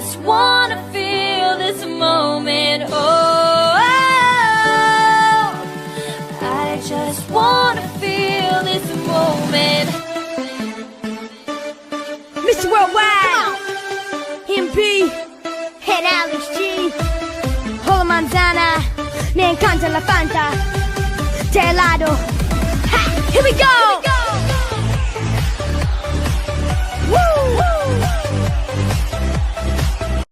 just wanna feel this moment. Oh, I just wanna feel this moment. Mr. Worldwide, MP, and Alex G, Holo Manzana, me encanta la Fanta, Telado. Ha! Here we go!